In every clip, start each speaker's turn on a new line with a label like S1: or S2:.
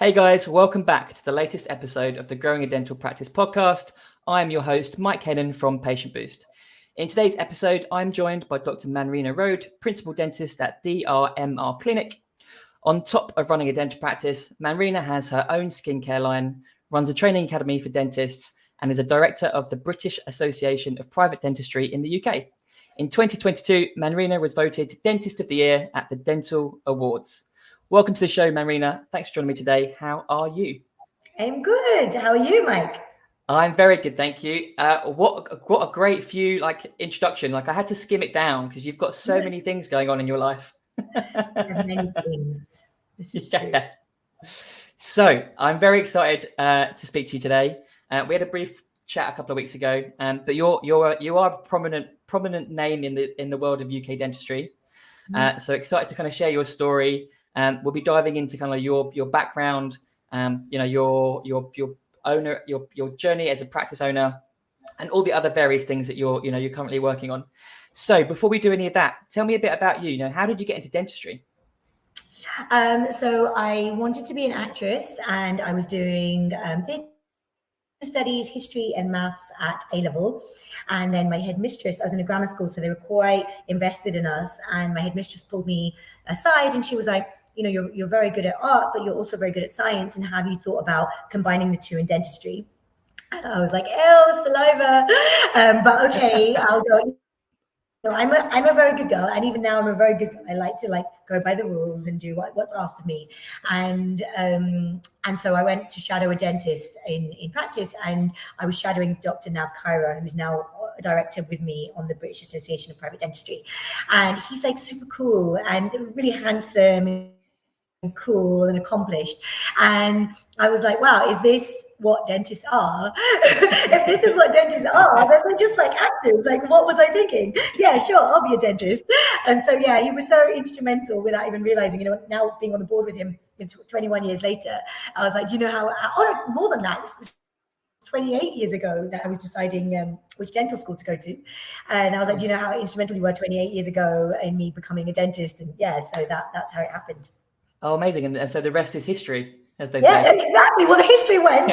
S1: Hey guys, welcome back to the latest episode of the Growing a Dental Practice podcast. I'm your host, Mike Hennan from Patient Boost. In today's episode, I'm joined by Dr. Manrina Rhode, Principal Dentist at DRMR Clinic. On top of running a dental practice, Manrina has her own skincare line, runs a training academy for dentists, and is a director of the British Association of Private Dentistry in the UK. In 2022, Manrina was voted Dentist of the Year at the Dental Awards. Welcome to the show, Manrina. Thanks for joining me today. How are you?
S2: I'm good. How are you, Mike?
S1: I'm very good, thank you. What a great few introduction. I had to skim it down because you've got so many things going on in your life.
S2: Many things. This is true.
S1: So I'm very excited to speak to you today. We had a brief chat a couple of weeks ago, but you are a prominent name in the world of UK dentistry. So excited to kind of share your story. We'll be diving into kind of your background, your journey as a practice owner, and all the other various things that you're currently working on. So before we do any of that, tell me a bit about you. How did you get into dentistry?
S2: So I wanted to be an actress, and I was doing theatre studies, history and maths at A-level. And then my headmistress, I was in a grammar school, so they were quite invested in us. And my headmistress pulled me aside and she was like, you're very good at art, but you're also very good at science. And have you thought about combining the two in dentistry? And I was like, ew, saliva. But okay, I'll go. I'm a very good girl, and even now I'm a very good girl. I like to go by the rules and do what's asked of me. And so I went to shadow a dentist in practice, and I was shadowing Dr. Nav Kaira, who's now a director with me on the British Association of Private Dentistry. And he's super cool and really handsome and cool and accomplished. And I was like, wow, is this what dentists are? If this is what dentists are, then they're just like actors. What was I thinking? Yeah, sure, I'll be a dentist. And so, yeah, he was so instrumental without even realizing, now being on the board with him 21 years later, I was like, more than that, it's 28 years ago that I was deciding which dental school to go to. And I was like, how instrumental you were 28 years ago in me becoming a dentist. And yeah, so that's how it happened.
S1: Oh, amazing. And so the rest is history, as they
S2: say.
S1: Yeah,
S2: exactly. Well, the history went.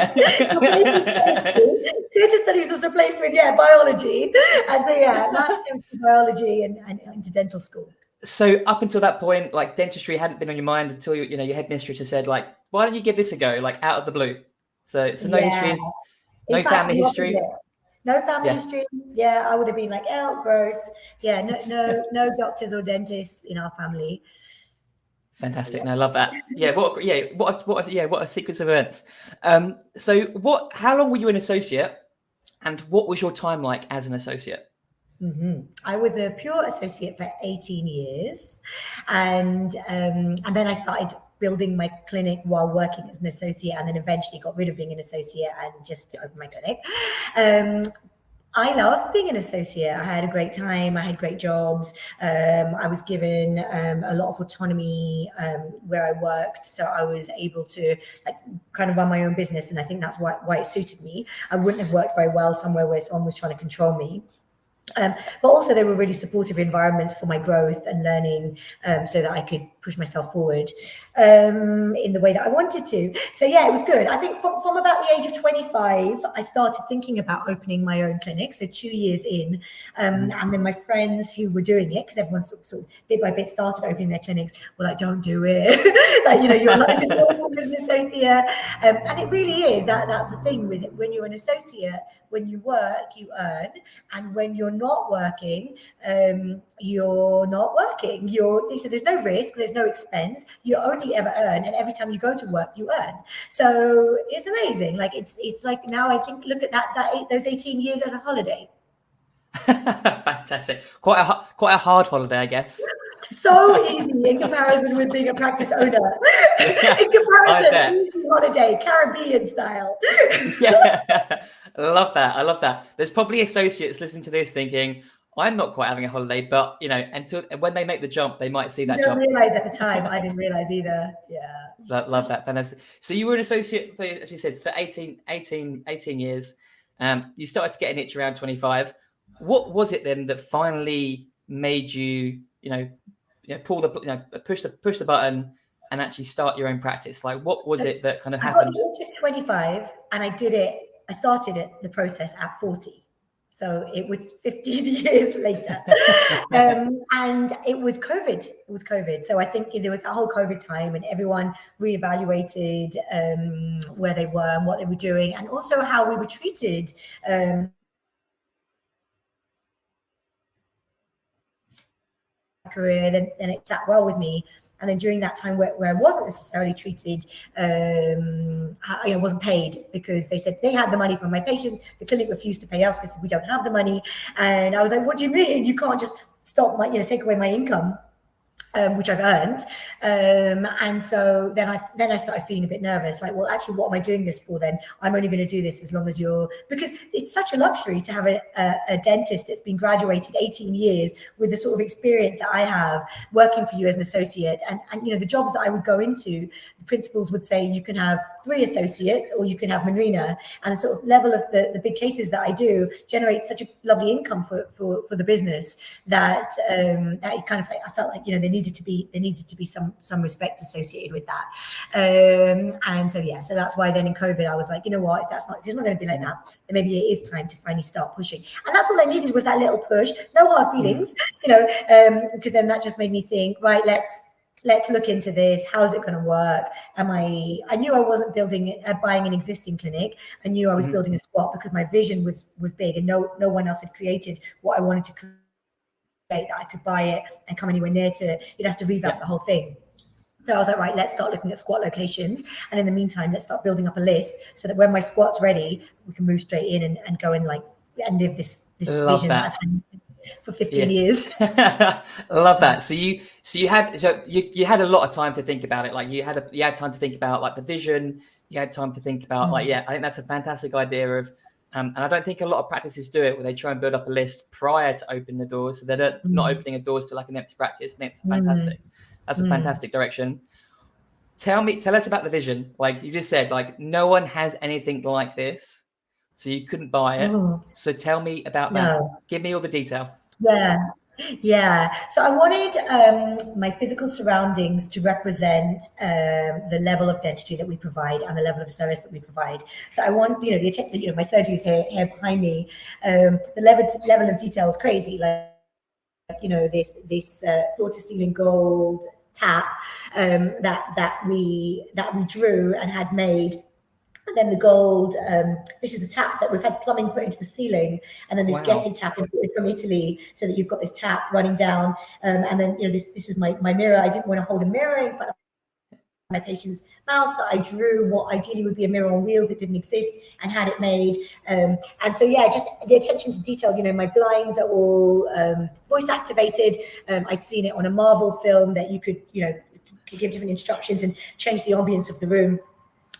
S2: Theatre studies was replaced with, biology. And so, maths came to biology and into dental school.
S1: So up until that point, dentistry hadn't been on your mind until your headmistress has said, why don't you give this a go, out of the blue? So no history, no family history.
S2: No family history. Yeah, I would have been like, oh, gross. Yeah, no doctors or dentists in our family.
S1: Fantastic. No, I love that. Yeah. What a sequence of events. So how long were you an associate, and what was your time like as an associate?
S2: I was a pure associate for 18 years. And then I started building my clinic while working as an associate, and then eventually got rid of being an associate and just opened my clinic. I loved being an associate. I had a great time. I had great jobs. I was given a lot of autonomy where I worked. So I was able to kind of run my own business. And I think that's why it suited me. I wouldn't have worked very well somewhere where someone was trying to control me. But also they were really supportive environments for my growth and learning, so that I could push myself forward in the way that I wanted to. So yeah, it was good. I think from about the age of 25, I started thinking about opening my own clinic. So 2 years in, and then my friends who were doing it, because everyone sort of bit by bit started opening their clinics, were like, don't do it. You're not as an associate. And it really is. That's the thing with it. When you're an associate, when you work, you earn. And when you're not working, you're not working. So there's no risk, there's no expense. You only ever earn, and every time you go to work, you earn. So it's amazing. It's like now I think look at those 18 years as a holiday.
S1: Fantastic. Quite a hard holiday, I guess.
S2: So easy in comparison with being a practice owner. In comparison, easy holiday, Caribbean style.
S1: Yeah, I love that. There's probably associates listening to this thinking, I'm not quite having a holiday, but until when they make the jump, they might see that jump.
S2: I didn't realize at the time. I didn't realize either. Yeah.
S1: Love that. Fantastic. So you were an associate for, as you said, for 18 years. You started to get an itch around 25. What was it then that finally made you, push the button and actually start your own practice? Like, what was it that kind of
S2: I got
S1: happened?
S2: to 25 and I started the process at 40. So it was 15 years later. And it was COVID. It was COVID. So I think there was a whole COVID time and everyone reevaluated where they were and what they were doing, and also how we were treated. Career, then it sat well with me. And then during that time where I wasn't necessarily treated, wasn't paid, because they said they had the money from my patients. The clinic refused to pay us because we don't have the money. And I was like, what do you mean? You can't just stop take away my income, which I've earned. And so then I started feeling a bit nervous, like, well, actually, what am I doing this for then? I'm only going to do this as long as because it's such a luxury to have a dentist that's been graduated 18 years with the sort of experience that I have working for you as an associate. And the jobs that I would go into, the principals would say, you can have 3 associates or you can have Manrina. And the sort of level of the big cases that I do generates such a lovely income for the business that it kind of, I felt like, there needed to be some respect associated with that. And so that's why then in COVID I was like, you know what, if it's not going to be like that, then maybe it is time to finally start pushing. And that's all I needed, was that little push. No hard feelings, because then that just made me think, right, let's look into this. How is it going to work? I knew I wasn't buying an existing clinic. I knew I was building a squat, because my vision was big and no one else had created what I wanted to create, that I could buy it and come anywhere near to. You'd have to revamp the whole thing. So I was like, right, let's start looking at squat locations. And in the meantime, let's start building up a list so that when my squat's ready, we can move straight in and go and live this vision that I've had for 15 years.
S1: Love that. So you had a lot of time to think about it. Like you had time to think about like the vision. You had time to think about I think that's a fantastic idea of, and I don't think a lot of practices do it, where they try and build up a list prior to opening the doors, so they're not opening a doors to like an empty practice. And it's fantastic. That's a fantastic direction. Tell us about the vision. Like you just said, like no one has anything like this, so you couldn't buy it. So tell me about that. Give me all the detail.
S2: Yeah. So I wanted my physical surroundings to represent the level of dentistry that we provide and the level of service that we provide. So I want, my surgery is here behind me. The level of detail is crazy. Like, this floor to ceiling gold tap that we drew and had made. And then the gold, this is the tap that we've had plumbing put into the ceiling, and then this Gessi tap imported from Italy, so that you've got this tap running down. And then, this is my mirror. I didn't want to hold a mirror in front of my patient's mouth, so I drew what ideally would be a mirror on wheels. It didn't exist, and had it made. And so, just the attention to detail. My blinds are all voice activated. I'd seen it on a Marvel film that you could give different instructions and change the ambience of the room.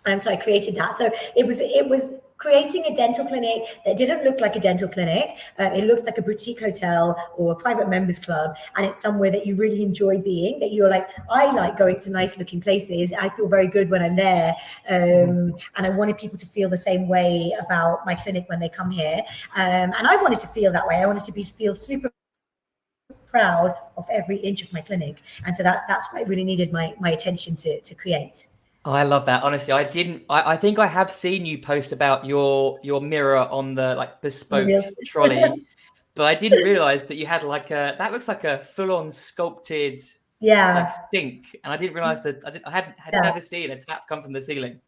S2: And so I created that. So it was creating a dental clinic that didn't look like a dental clinic. It looks like a boutique hotel or a private members club. And it's somewhere that you really enjoy being, that you're like, I like going to nice looking places. I feel very good when I'm there. And I wanted people to feel the same way about my clinic when they come here. And I wanted to feel that way. I wanted to feel super proud of every inch of my clinic. And so that's what I really needed my attention to create.
S1: Oh, I love that. Honestly, I think I have seen you post about your mirror on the bespoke trolley, but I didn't realize that you had that looks like a full-on sculpted sink, and I didn't realize that I had never seen a tap come from the ceiling.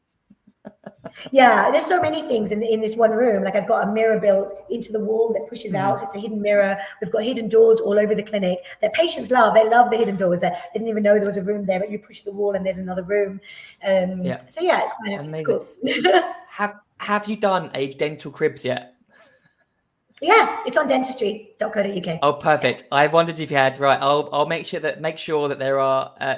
S2: There's so many things in this one room. Like I've got a mirror built into the wall that pushes out. So it's a hidden mirror. We've got hidden doors all over the clinic that patients love. They love the hidden doors. They didn't even know there was a room there, but you push the wall and there's another room. So it's kind of cool.
S1: Have you done a dental cribs yet?
S2: Yeah, it's on dentistry.co.uk.
S1: Oh, perfect. I wondered if you had. Right, I'll make sure that there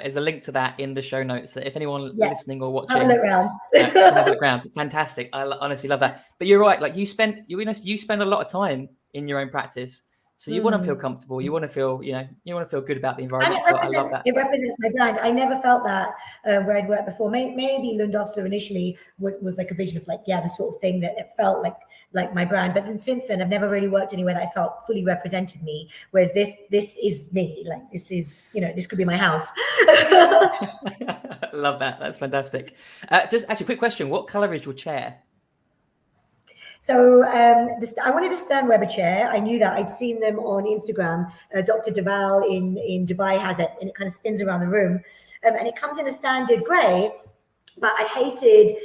S1: is a link to that in the show notes, that if anyone listening or watching,
S2: have a look around.
S1: Have a look around. Fantastic. I honestly love that. But you're right. Like you spend a lot of time in your own practice. So you want to feel comfortable. You want to feel, you want to feel good about the environment.
S2: And
S1: I love that.
S2: It represents my brand. I never felt that where I'd worked before. Maybe Lund Osler initially was like a vision of like, the sort of thing that it felt like my brand. But then since then, I've never really worked anywhere that I felt fully represented me. Whereas this is me. Like this is, this could be my house.
S1: Love that. That's fantastic. Just actually, quick question: what color is your chair?
S2: So I wanted a Stern Weber chair. I knew that. I'd seen them on Instagram. Dr. Deval in Dubai has it, and it kind of spins around the room. And it comes in a standard grey, but I hated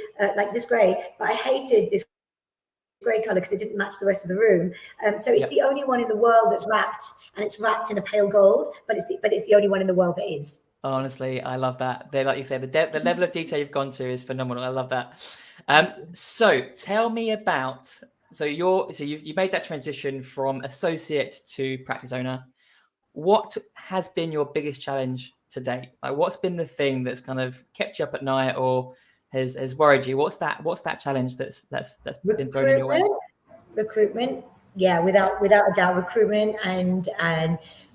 S2: this grey, but I hated this grey colour because it didn't match the rest of the room. So it's the only one in the world that's wrapped, and it's wrapped in a pale gold, but it's the only one in the world that is.
S1: Honestly, I love that. Like you say, the level of detail you've gone to is phenomenal. I love that. So tell me about, you've made that transition from associate to practice owner. What has been your biggest challenge to date? Like, what's been the thing that's kind of kept you up at night or has worried you? What's that challenge that's been thrown in your way?
S2: Recruitment. Yeah, without a doubt, recruitment and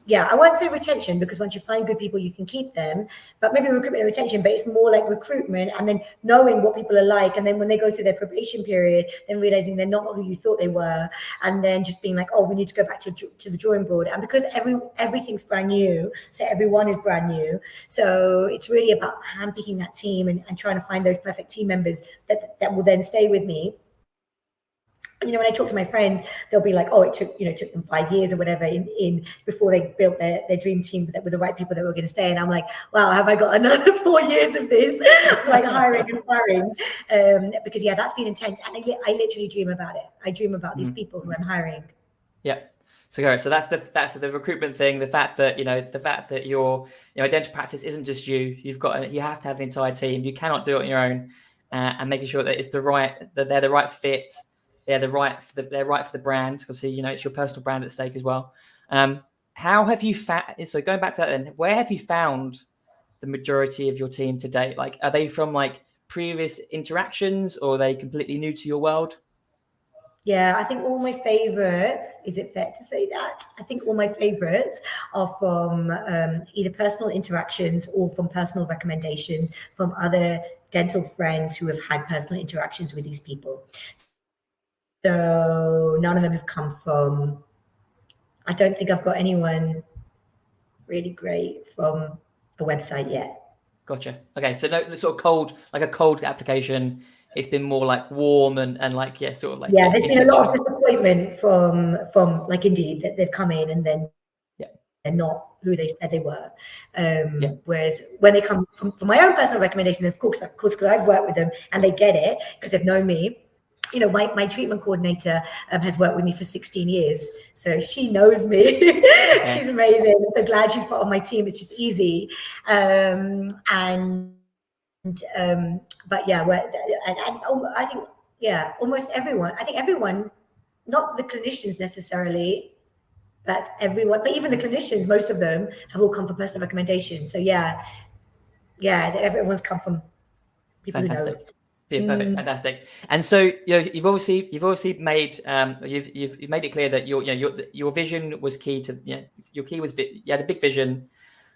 S2: I won't say retention, because once you find good people, you can keep them, but maybe recruitment and retention, but it's more like recruitment and then knowing what people are like. And then when they go through their probation period, then realizing they're not who you thought they were. And then just being like, oh, we need to go back to the drawing board. And because everything's brand new, so everyone is brand new. So it's really about handpicking that team and trying to find those perfect team members that will then stay with me. When I talk to my friends, they'll be like, oh, it took them 5 years or whatever in before they built their dream team with the right people that were going to stay. And I'm like, wow, have I got another 4 years of this, like hiring and firing? Because that's been intense. And I literally dream about it. I dream about these people who I'm hiring.
S1: Yeah. So that's the recruitment thing. The fact that your dental practice isn't just you. You have to have an entire team. You cannot do it on your own. And making sure that they're the right fit. They're right for the brand. Obviously, it's your personal brand at stake as well. How have you so going back to that then, where have you found the majority of your team to date? Like, are they from like previous interactions, or are they completely new to your world?
S2: Yeah, I think all my favorites, is it fair to say that? I think all my favorites are from either personal interactions or from personal recommendations from other dental friends who have had personal interactions with these people. So none of them have come from, I don't think I've got anyone really great from a website yet.
S1: Gotcha. Okay. So no sort of a cold application. It's been more like warm and like, sort of like.
S2: Yeah, there's been a lot of disappointment from like Indeed that they've come in and then they're not who they said they were. Whereas when they come from my own personal recommendation, of course, because I've worked with them and they get it because they've known me. My treatment coordinator has worked with me for 16 years. So she knows me. She's amazing. I'm so glad she's part of my team. It's just easy. But I think, almost everyone. I think everyone, not the clinicians necessarily, but everyone, but even the clinicians, most of them have all come from personal recommendations. So everyone's come from people who know.
S1: Perfect, fantastic. And so you've obviously made you've made it clear that your vision was key to your key was you had a big vision.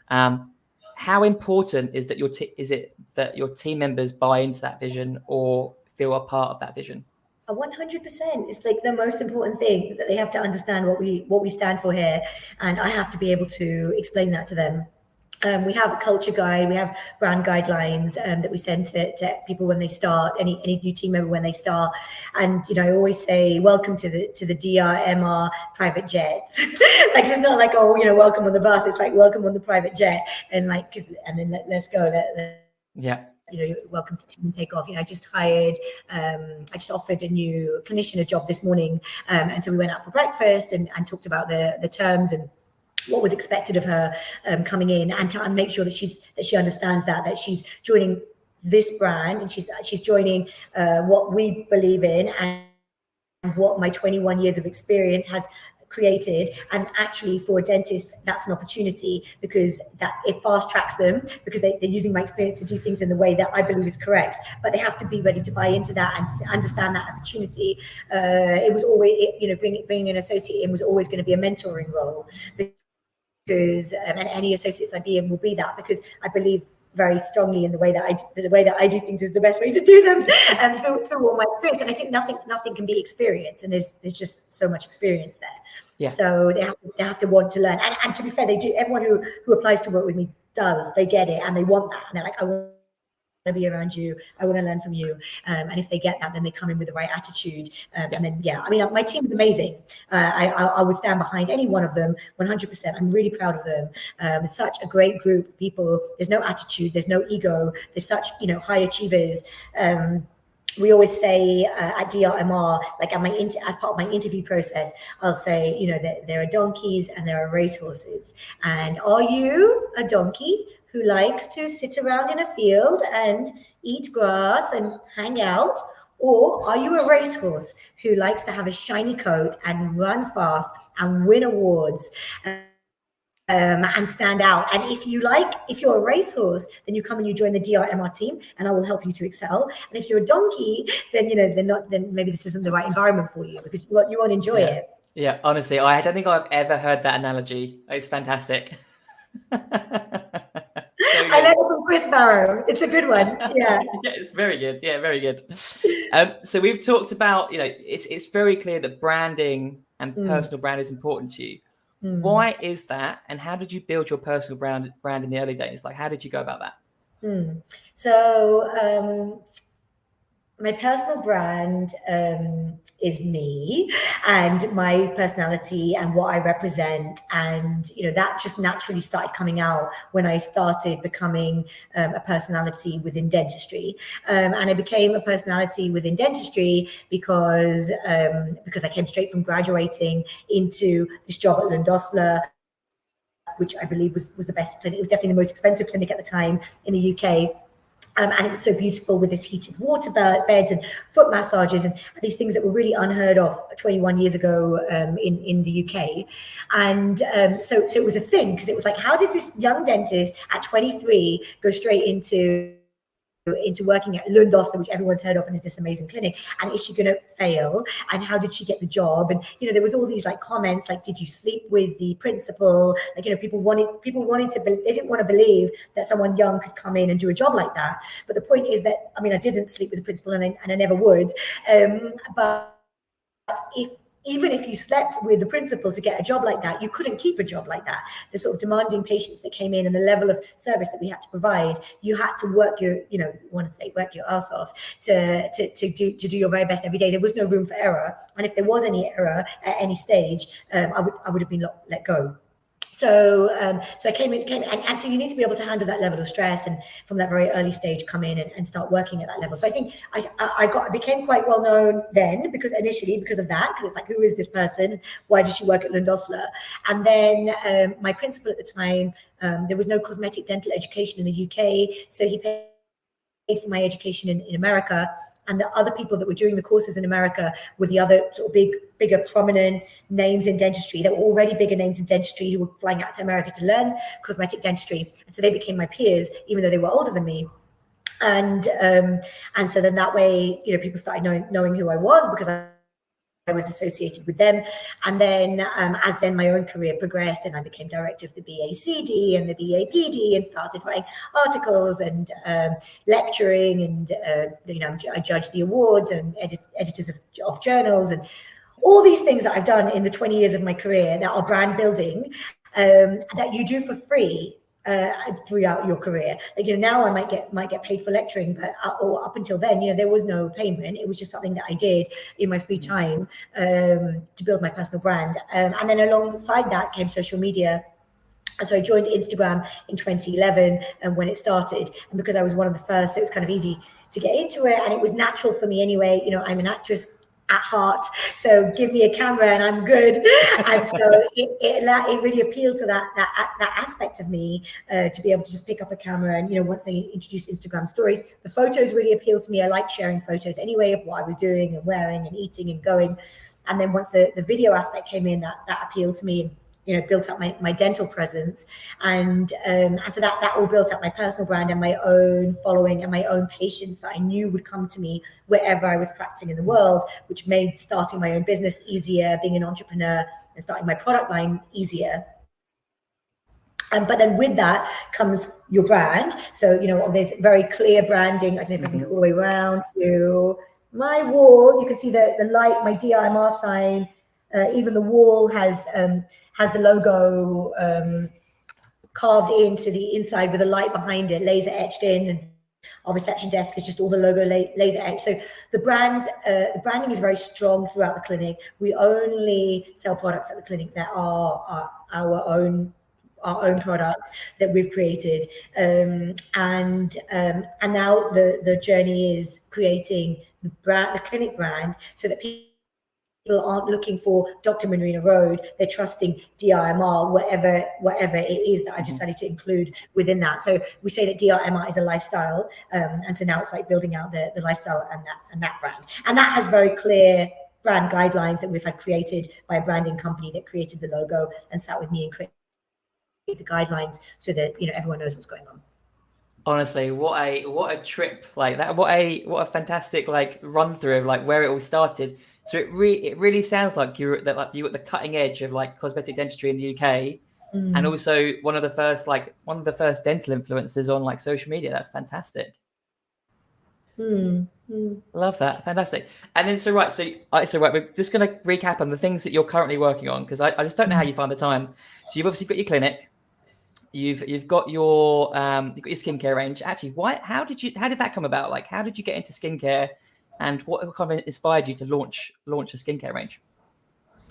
S1: How important is that your team members buy into that vision or feel a part of that vision?
S2: 100%. It's like the most important thing, that they have to understand what we stand for here, and I have to be able to explain that to them. We have a culture guide, we have brand guidelines that we send to people when they start, any new team member when they start. And, I always say, welcome to the DRMR private jet. Like, it's not like, oh, welcome on the bus. It's like, welcome on the private jet. And like, and then let's go. Welcome to team takeoff. I just offered a new clinician a job this morning. And so we went out for breakfast and talked about the terms and what was expected of her coming in, and to make sure that she understands that she's joining this brand, and she's joining what we believe in, and what my 21 years of experience has created. And actually for a dentist, that's an opportunity, because that it fast tracks them, because they're using my experience to do things in the way that I believe is correct. But they have to be ready to buy into that and understand that opportunity. It was always, bringing an associate in was always going to be a mentoring role, because and any associates I be in will be that, because I believe very strongly in the way that I do things is the best way to do them, and through all my experience. And I think nothing can be experienced, and there's just so much experience there. Yeah. So they have to want to learn, and to be fair, they do. Everyone who applies to work with me does. They get it, and they want that, and they're like, I want to be around you, I want to learn from you, and if they get that, then they come in with the right attitude, and then I mean, my team is amazing. I would stand behind any one of them 100%. I'm really proud of them. It's such a great group of people. There's no attitude, there's no ego, there's such high achievers. We always say at DRMR, like as part of my interview process, I'll say, that there are donkeys and there are racehorses. And are you a donkey who likes to sit around in a field and eat grass and hang out? Or are you a racehorse who likes to have a shiny coat and run fast and win awards and stand out? And if you're a racehorse, then you come and you join the DRMR team, and I will help you to excel. And if you're a donkey, then then maybe this isn't the right environment for you, because you won't enjoy it.
S1: Yeah, honestly, I don't think I've ever heard that analogy. It's fantastic.
S2: I learned it from Chris Barrow. It's a good one. Yeah.
S1: Yeah, it's very good. Yeah, very good. So we've talked about, it's very clear that branding and personal brand is important to you. Why is that? And how did you build your personal brand in the early days? Like, how did you go about that?
S2: So my personal brand is me and my personality and what I represent. And, that just naturally started coming out when I started becoming a personality within dentistry. And I became a personality within dentistry because I came straight from graduating into this job at Lundosler, which I believe was the best clinic. It was definitely the most expensive clinic at the time in the UK. And it was so beautiful with this heated water beds and foot massages and these things that were really unheard of 21 years ago in the UK. And so it was a thing, because it was like, how did this young dentist at 23 go straight into working at Lundosler, which everyone's heard of and is this amazing clinic, and is she going to fail? And how did she get the job? And there was all these like comments like, did you sleep with the principal? Like, people wanted to they didn't want to believe that someone young could come in and do a job like that. But the point is that, I mean, I didn't sleep with the principal, and I never would, but even if you slept with the principal to get a job like that, you couldn't keep a job like that. The sort of demanding patients that came in and the level of service that we had to provide, you had to work your ass off to do your very best every day. There was no room for error. And if there was any error at any stage, I would have been let go. So I came in, and so you need to be able to handle that level of stress, and from that very early stage come in and start working at that level. So I think I became quite well known then, because of that, because it's like, who is this person? Why did she work at Lundosler? And then my principal at the time, there was no cosmetic dental education in the UK, so he paid for my education in America. And the other people that were doing the courses in America were the other sort of bigger, prominent names in dentistry. There were already bigger names in dentistry who were flying out to America to learn cosmetic dentistry. And so they became my peers, even though they were older than me. And so then that way, people started knowing who I was, because I was associated with them. And then as then my own career progressed, and I became director of the BACD and the BAPD, and started writing articles and lecturing, and I judged the awards and editors of journals, and all these things that I've done in the 20 years of my career that are brand building, that you do for free throughout your career. Like, now I might get paid for lecturing, but or up until then, there was no payment. It was just something that I did in my free time to build my personal brand. And then alongside that came social media. And so I joined Instagram in 2011, and when it started, and because I was one of the first, so it was kind of easy to get into it, and it was natural for me anyway. I'm an actress at heart. So give me a camera and I'm good. And so it really appealed to that aspect of me, to be able to just pick up a camera. And, once they introduced Instagram stories, the photos really appealed to me. I like sharing photos anyway of what I was doing and wearing and eating and going. And then once the video aspect came in, that appealed to me, and built up my dental presence, and so that all built up my personal brand and my own following and my own patients that I knew would come to me wherever I was practicing in the world, which made starting my own business easier, being an entrepreneur and starting my product line easier. But then with that comes your brand. So, there's very clear branding. I don't know if I can go all the way around to my wall. You can see the light, my DRMR sign. Even the wall has the logo carved into the inside with a light behind it, laser etched in. And our reception desk is just all the logo laser etched. So the branding is very strong throughout the clinic. We only sell products at the clinic that are our own products that we've created, and now the journey is creating the clinic brand, so that people aren't looking for Dr. Manrina Rhode, they're trusting DRMR, whatever it is that I decided to include within that. So we say that DRMR is a lifestyle, and so now it's like building out the lifestyle and that brand, and that has very clear brand guidelines that we've had created by a branding company that created the logo and sat with me and created the guidelines so that everyone knows what's going on.
S1: Honestly, what a trip like that! What a fantastic run through of where it all started. So it really sounds like you're at the cutting edge of cosmetic dentistry in the UK, and also one of the first dental influencers on social media. That's fantastic. Love that, fantastic. And then so we're just going to recap on the things that you're currently working on, because I just don't know how you find the time. So you've obviously got your clinic. You've got your skincare range. Actually, how did that come about? How did you get into skincare, and what kind of inspired you to launch a skincare range?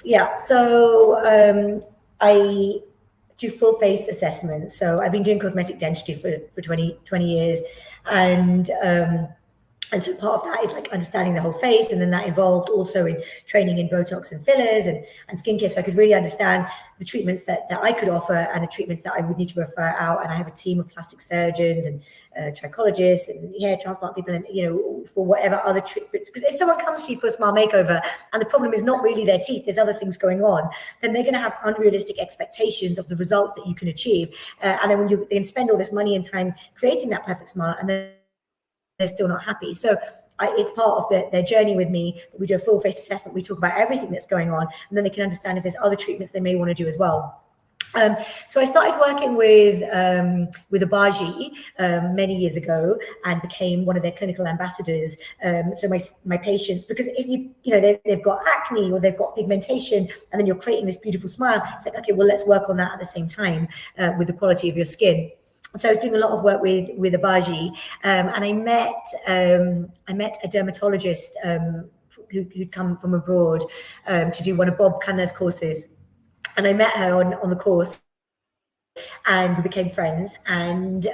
S2: Yeah, so I do full face assessments. So I've been doing cosmetic dentistry for 20 years, and so part of that is understanding the whole face, and then that involved also in training in Botox and fillers and skincare. So I could really understand the treatments that I could offer and the treatments that I would need to refer out. And I have a team of plastic surgeons and trichologists and hair transplant people, and for whatever other treatments. Because if someone comes to you for a smile makeover and the problem is not really their teeth, there's other things going on, then they're going to have unrealistic expectations of the results that you can achieve. And then when you spend all this money and time creating that perfect smile, and then they're still not happy. So it's part of their journey with me. We do a full face assessment. We talk about everything that's going on, and then they can understand if there's other treatments they may want to do as well. So I started working with Abaji many years ago and became one of their clinical ambassadors. So my patients, because if they've got acne or they've got pigmentation, and then you're creating this beautiful smile, it's like, okay, well, let's work on that at the same time with the quality of your skin. So I was doing a lot of work with Abaji, and I met a dermatologist who'd come from abroad to do one of Bob Kanna's courses, and I met her on the course, and we became friends. And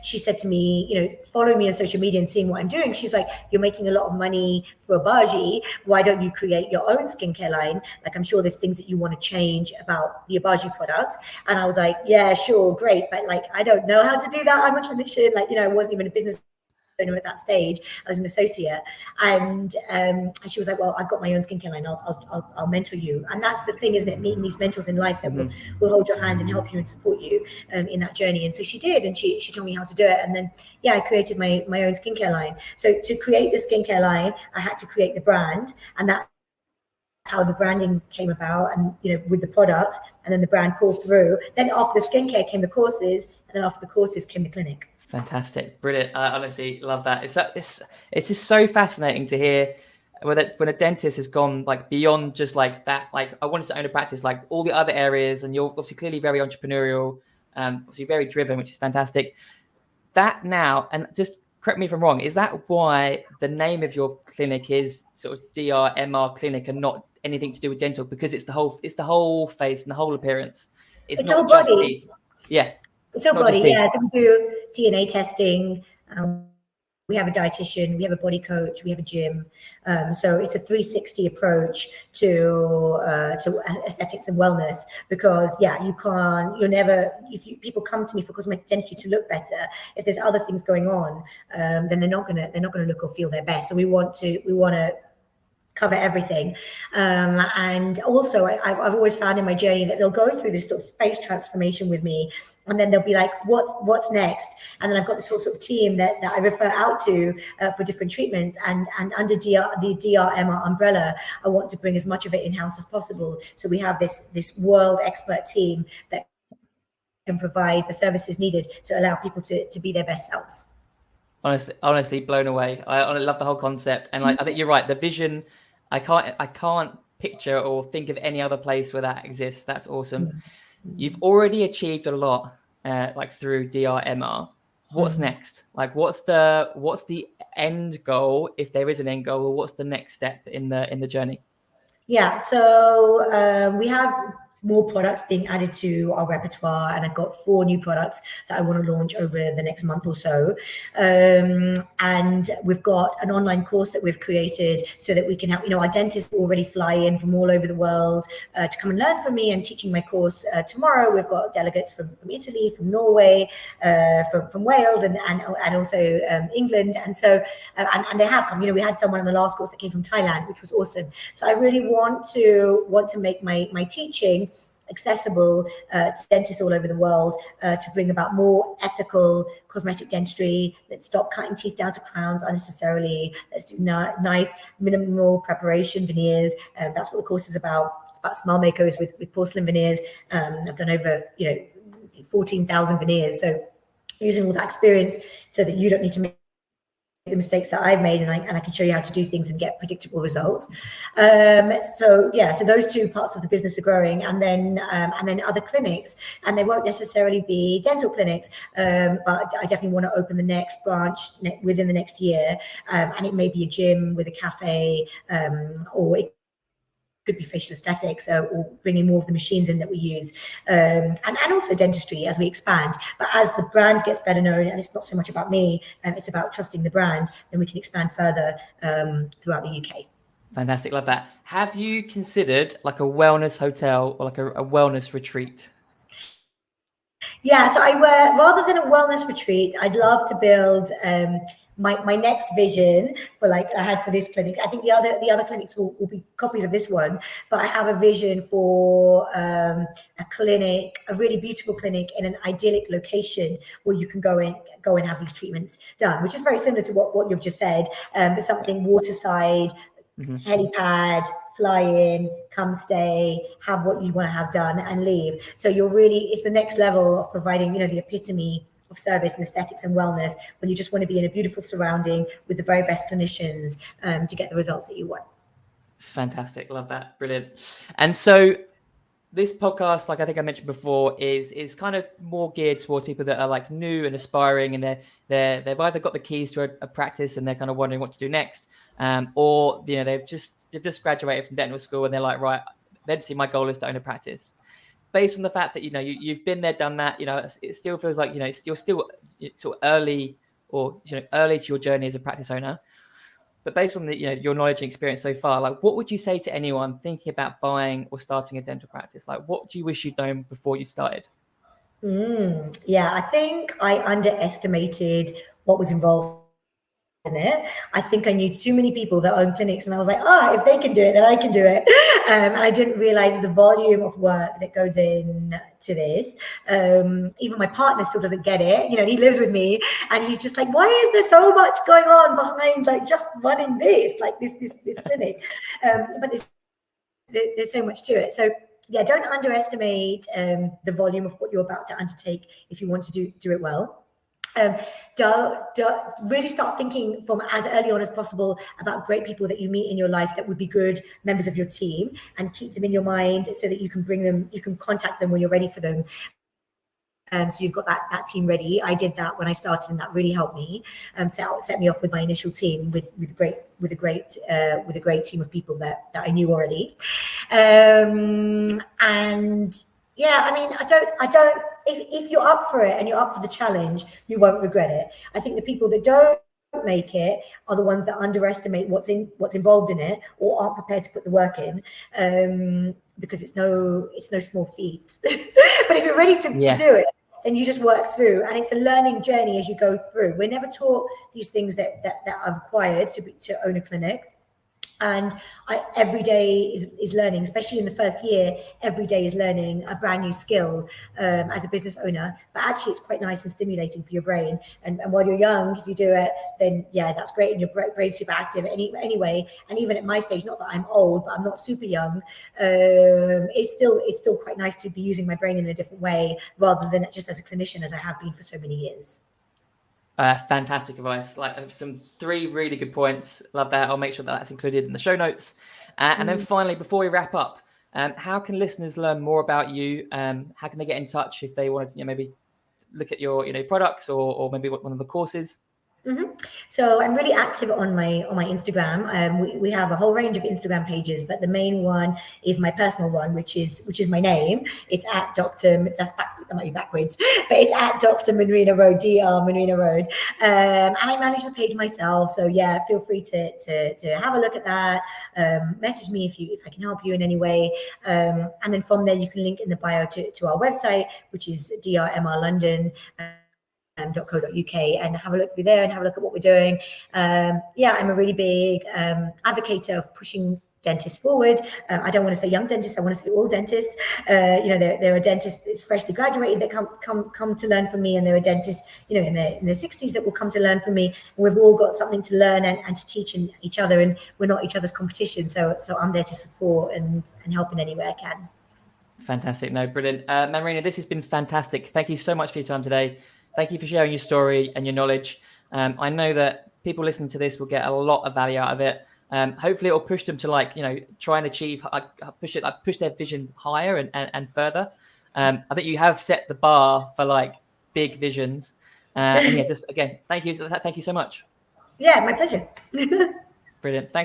S2: she said to me, following me on social media and seeing what I'm doing, she's like, you're making a lot of money for Abaji. Why don't you create your own skincare line? I'm sure there's things that you want to change about the Abaji products. And I was like, yeah, sure, great. But I don't know how to do that. I'm a clinician. I wasn't even a business owner at that stage. I was an associate, and she was like, well, I've got my own skincare line. I'll mentor you. And that's the thing, isn't it? Meeting these mentors in life that will hold your hand and help you and support you in that journey. And so she did, and she told me how to do it. And then I created my own skincare line. So to create the skincare line, I had to create the brand, and that's how the branding came about, and with the products, and then the brand pulled through. Then after the skincare came the courses, and then after the courses came the clinic.
S1: Fantastic, brilliant. I honestly love that. It's just so fascinating to hear when a dentist has gone beyond just that. I wanted to own a practice, all the other areas, and you're obviously clearly very entrepreneurial, obviously very driven, which is fantastic. That now, and just correct me if I'm wrong, is that why the name of your clinic is sort of DRMR Clinic and not anything to do with dental? Because it's the whole face and the whole appearance. It's not just teeth. Yeah.
S2: It's whole body, yeah. We do DNA testing. we have a dietitian, we have a body coach, we have a gym. So it's a 360 approach to aesthetics and wellness, because people come to me for cosmetic dentistry to look better. If there's other things going on, then they're not gonna look or feel their best. So we want to cover everything. And also I've always found in my journey that they'll go through this sort of face transformation with me, and then they'll be like, what's next? And then I've got this whole sort of team that I refer out to for different treatments, and under the DRMR umbrella, I want to bring as much of it in-house as possible. So we have this world expert team that can provide the services needed to allow people to be their best selves.
S1: Honestly blown away. I love the whole concept, and I think you're right. The vision, I can't picture or think of any other place where that exists. That's awesome. Mm-hmm. You've already achieved a lot, through DRMR. What's next? What's the end goal, if there is an end goal, or what's the next step in the journey?
S2: Yeah, so we have more products being added to our repertoire, and I've got 4 new products that I want to launch over the next month or so. And we've got an online course that we've created so that we can have, our dentists already fly in from all over the world to come and learn from me. I'm teaching my course tomorrow. We've got delegates from Italy, from Norway, from Wales, and also England. And so, and they have come. We had someone in the last course that came from Thailand, which was awesome. So I really want to make my teaching accessible to dentists all over the world, to bring about more ethical cosmetic dentistry. Let's stop cutting teeth down to crowns unnecessarily. Let's do nice minimal preparation veneers. That's what the course is about. It's about smile makers with porcelain veneers. I've done over 14,000 veneers. So using all that experience so that you don't need to make the mistakes that I've made, and I can show you how to do things and get predictable results. So those 2 parts of the business are growing, and then other clinics, and they won't necessarily be dental clinics, but I definitely want to open the next branch within the next year, and it may be a gym with a cafe, or it could be facial aesthetics, or bringing more of the machines in that we use, and also dentistry as we expand. But as the brand gets better known, and it's not so much about me, and it's about trusting the brand, then we can expand further throughout the UK.
S1: Fantastic, love that. Have you considered a wellness hotel or a wellness retreat?
S2: Yeah, so rather than a wellness retreat, I'd love to build my next vision for I had for this clinic. I think the other clinics will be copies of this one, but I have a vision for a clinic, a really beautiful clinic in an idyllic location where you can go and have these treatments done, which is very similar to what you've just said. Something waterside, helipad, fly in, come stay, have what you want to have done and leave. So it's the next level of providing, the epitome of service and aesthetics and wellness, when you just want to be in a beautiful surrounding with the very best clinicians to get the results that you want. Fantastic.
S1: Love that. Brilliant. And so this podcast, I think I mentioned before, is kind of more geared towards people that are new and aspiring, and they've either got the keys to a practice and they're kind of wondering what to do next, or they've just graduated from dental school and they're like, right, eventually my goal is to own a practice. Based on the fact that you've been there, done that, it still feels like you're still sort of early, or early to your journey as a practice owner. But based on your knowledge and experience so far, what would you say to anyone thinking about buying or starting a dental practice? What do you wish you'd known before you started?
S2: Yeah, I think I underestimated what was involved in it. I think I knew too many people that own clinics, and I was like, if they can do it, then I can do it. And I didn't realize the volume of work that goes in to this. Even my partner still doesn't get it. He lives with me, and he's just like, why is there so much going on behind just running this clinic? But there's so much to it. So yeah, don't underestimate the volume of what you're about to undertake if you want to do it well. Don't really start thinking from as early on as possible about great people that you meet in your life that would be good members of your team, and keep them in your mind so that you can contact them when you're ready for them. So you've got that team ready. I did that when I started, and that really helped me. Set me off with my initial team with a great team of people that I knew already. And yeah, I don't. If you're up for it and you're up for the challenge, you won't regret it. I think the people that don't make it are the ones that underestimate what's involved in it, or aren't prepared to put the work in, because it's no small feat. But if you're ready to do it, and you just work through, and it's a learning journey as you go through. We're never taught these things that are required to own a clinic. And every day is learning, especially in the first year. Every day is learning a brand new skill as a business owner. But actually, it's quite nice and stimulating for your brain. And while you're young, if you do it, then yeah, that's great. And your brain's super active anyway. And even at my stage, not that I'm old, but I'm not super young. It's still quite nice to be using my brain in a different way, rather than just as a clinician, as I have been for so many years.
S1: Fantastic advice. Like some 3 really good points. Love that. I'll make sure that's included in the show notes. And then finally, before we wrap up, how can listeners learn more about you? How can they get in touch if they want to, maybe look at your, products or maybe one of the courses?
S2: So I'm really active on my Instagram. We have a whole range of Instagram pages, but the main one is my personal one, which is my name. It's at Dr. That might be backwards, but it's at Dr. Manrina Rhode, DR Manrina Rhode. And I manage the page myself. So yeah, feel free to have a look at that. Message me if I can help you in any way. And then from there, you can link in the bio to our website, which is DRMR London. .co.uk, and have a look through there and have a look at what we're doing. I'm a really big advocate of pushing dentists forward. I don't want to say young dentists, I want to say all dentists. There are dentists freshly graduated that come to learn from me, and there are dentists in their 60s that will come to learn from me. And we've all got something to learn and to teach each other, and we're not each other's competition. So I'm there to support and help in any way I can.
S1: Fantastic. No, brilliant. Manrina, this has been fantastic. Thank you so much for your time today. Thank you for sharing your story and your knowledge. I know that people listening to this will get a lot of value out of it. Hopefully it will push them to try and achieve, push their vision higher and further. I think you have set the bar for big visions. And yeah, just again, thank you so much.
S2: Yeah, my pleasure.
S1: Brilliant. Thanks.